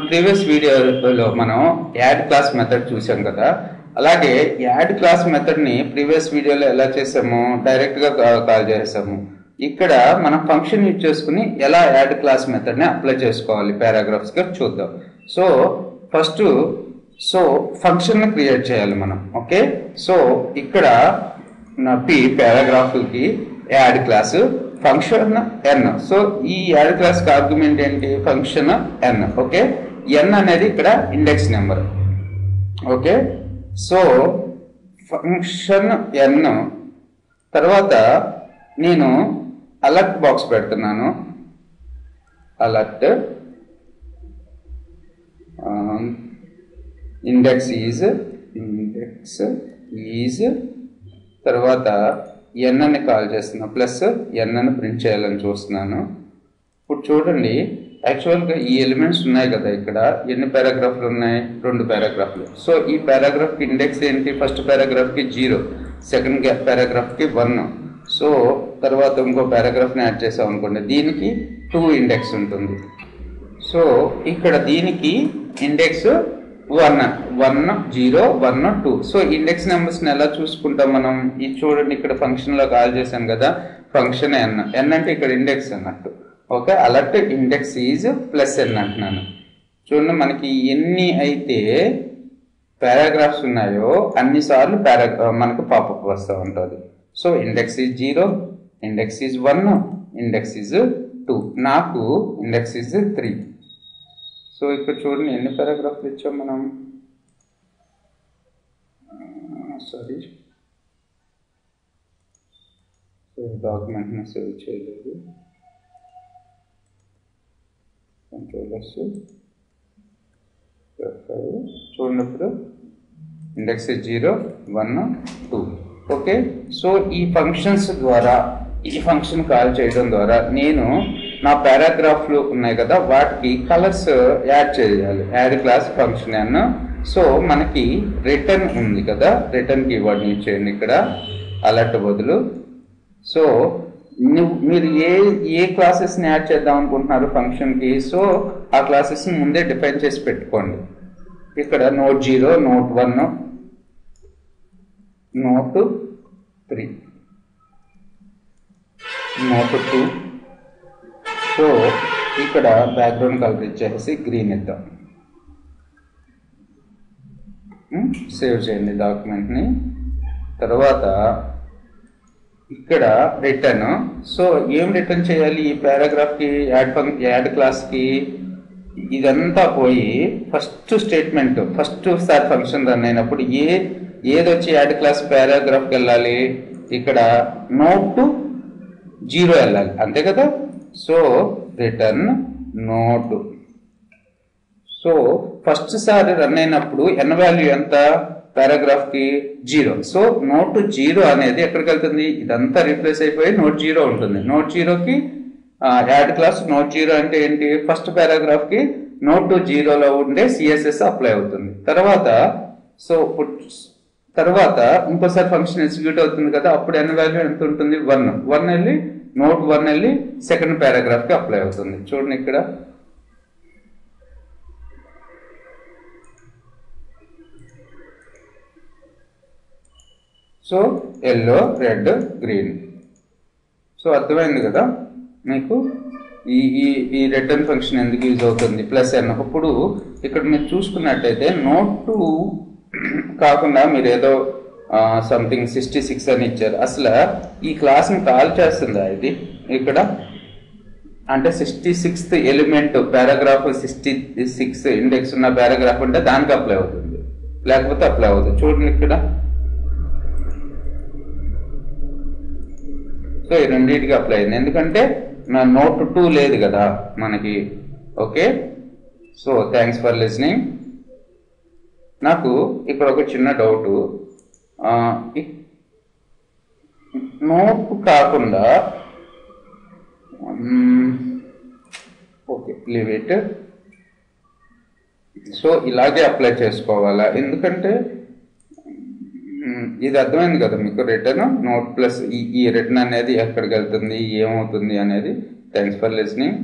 Previous వీడియోలో మనం add class method చూసాం కదా. అలాగే యాడ్ క్లాస్ మెథడ్ ని ప్రీవియస్ వీడియోలో ఎలా చేసాము, డైరెక్ట్ గా కాల్ చేసాము. ఇక్కడ మనం ఫంక్షన్ యూజ్ చేసుకుని ఎలా యాడ్ క్లాస్ మెథడ్ ని అప్లై చేసుకోవాలి పారాగ్రాఫ్స్ గా చూద్దాం. సో ఫస్ట్ ఫంక్షన్ ని క్రియేట్ చేయాలి మనం. ఓకే, సో ఇక్కడ పి పారాగ్రాఫ్ కి add class function n. So ఈ యాడ్ క్లాస్ కి ఆర్గ్యుమెంట్ ఏంటి? Function n. ఓకే, ఎన్ అనేది ఇక్కడ index number. Okay, so function n తర్వాత నేను అలర్ట్ బాక్స్ పెడుతున్నాను. అలర్ట్ ఇండెక్స్ ఈజ్ తర్వాత ఎన్ అని కాల్ చేస్తున్నా, ప్లస్ ఎన్ అని ప్రింట్ చేయాలని చూస్తున్నాను. ఇప్పుడు చూడండి, యాక్చువల్గా ఈ ఎలిమెంట్స్ ఉన్నాయి కదా, ఇక్కడ ఎన్ని పారాగ్రాఫ్లు ఉన్నాయి? 2 పారాగ్రాఫ్లు. సో ఈ పారాగ్రాఫ్కి ఇండెక్స్ ఏంటి? ఫస్ట్ పారాగ్రాఫ్కి 0, సెకండ్ పారాగ్రాఫ్కి 1. సో తర్వాత ఇంకో పారాగ్రాఫ్ని యాడ్ చేసాం అనుకోండి, దీనికి 2 ఇండెక్స్ ఉంటుంది. సో ఇక్కడ దీనికి ఇండెక్స్ 1, 0, 1, 2. సో ఇండెక్స్ నెంబర్స్ని ఎలా చూసుకుంటాం మనం? ఇది చూడండి, ఇక్కడ ఫంక్షన్లో కాల్ చేశాను కదా, ఫంక్షన్ ఎన్. ఎన్ అంటే ఇక్కడ ఇండెక్స్ అన్నట్టు. Okay, alert index is plus n అంటున్నాను. చూడండి, మనకి ఎన్ని అయితే పారాగ్రాఫ్స్ ఉన్నాయో అన్నిసార్లు మనకు పాపప్ వస్తూ ఉంటుంది. So index is 0, index is 1, index is 2, నాకు ఇండెక్స్ ఈజ్ 3. సో ఇక్కడ చూడండి, ఎన్ని పారాగ్రాఫ్లు ఇచ్చాం మనం? సారీ, సో డాక్యుమెంట్ని సేవ్ చేయలేదు. కంట్రోలర్స్ చూడండి, ఇప్పుడు ఇండెక్స్ 0, 1, 2. ఓకే, సో ఈ ఫంక్షన్స్ ద్వారా, ఈ ఫంక్షన్ కాల్ చేయడం ద్వారా నేను నా పారాగ్రాఫ్లు ఉన్నాయి కదా, వాటికి కలర్స్ యాడ్ చేయాలి. యాడ్ క్లాస్ ఫంక్షన్ అన్న. సో మనకి రిటర్న్ ఉంది కదా, రిటర్న్ కీవర్డ్ యూజ్ చేయండి ఇక్కడ అలర్ట్ బదులు. సో మీరు ఏ క్లాసెస్ని యాడ్ చేద్దాం అనుకుంటున్నారు ఫంక్షన్కి, సో ఆ క్లాసెస్ని ముందే డిఫైన్ చేసి పెట్టుకోండి. ఇక్కడ note 0, note 1, note 3, note 2. So ఇక్కడ బ్యాక్గ్రౌండ్ కలర్ ఇచ్చేసి గ్రీన్ ఇద్దాం. సేవ్ చేయండి డాక్యుమెంట్ని. తర్వాత ఇక్కడ రిటర్న్. సో ఏం రిటర్న్ చేయాలి ఈ పారాగ్రాఫ్కి, యాడ్ క్లాస్కి? ఇదంతా పోయి first statement, first sir function run అయినప్పుడు ఏది వచ్చి యాడ్ క్లాస్ పారాగ్రాఫ్కి వెళ్ళాలి? ఇక్కడ నోట్ 0 వెళ్ళాలి, అంతే కదా. So return note. So first సారి రన్ అయినప్పుడు ఎన్ వాల్యూ ఎంత పారాగ్రాఫ్కి? 0. సో నోట్ 0 అనేది ఎక్కడికి వెళ్తుంది? ఇదంతా రీప్లేస్ అయిపోయి నోట్ 0 ఉంటుంది. నోట్ 0కి యాడ్ క్లాస్ నోట్ 0 అంటే ఏంటి? ఫస్ట్ పారాగ్రాఫ్కి నోట్ 0లో ఉండే సిఎస్ఎస్ అప్లై అవుతుంది. తర్వాత ఇంకోసారి ఫంక్షన్ ఎగ్జిక్యూట్ అవుతుంది కదా, అప్పుడు ఎన్ వాల్యూ ఎంత ఉంటుంది? 1 వెళ్ళి నోట్ 1 వెళ్ళి సెకండ్ పారాగ్రాఫ్కి అప్లై అవుతుంది. చూడండి ఇక్కడ. So yellow, red, green. So అర్థమైంది కదా మీకు ఈ రిటర్న్ ఫంక్షన్ ఎందుకు యూజ్ అవుతుంది? ప్లస్ ఎన్. ఇప్పుడు ఇక్కడ మీరు చూసుకున్నట్టయితే నోట్ 2 కాకుండా మీరు ఏదో సంథింగ్ 66 అని ఇచ్చారు. అసలు ఈ క్లాస్ని కాల్ చేస్తుందా ఇది? ఇక్కడ అంటే 66th ఎలిమెంట్ పారాగ్రాఫ్ 66 ఇండెక్స్ ఉన్న పారాగ్రాఫ్ అంటే దానికి అప్లై అవుతుంది, లేకపోతే అప్లై అవుతుంది. చూడండి ఇక్కడ. సో ఈ రెండింటికి అప్లై అయింది, ఎందుకంటే నా నోట్ 2 లేదు కదా మనకి. Okay, so thanks for listening. నాకు ఇక్కడ ఒక చిన్న డౌట్. నోట్ కాకుండా ఓకే, లీవ్ ఇట్. సో ఇలాగే అప్లై చేసుకోవాలా? ఎందుకంటే ఇది అర్థమైంది కదా మీకు. రిటర్న్ నోట్ ప్లస్ ఈ రిటర్న్ అనేది ఎక్కడికి వెళ్తుంది, ఏమవుతుంది అనేది. Thanks for listening.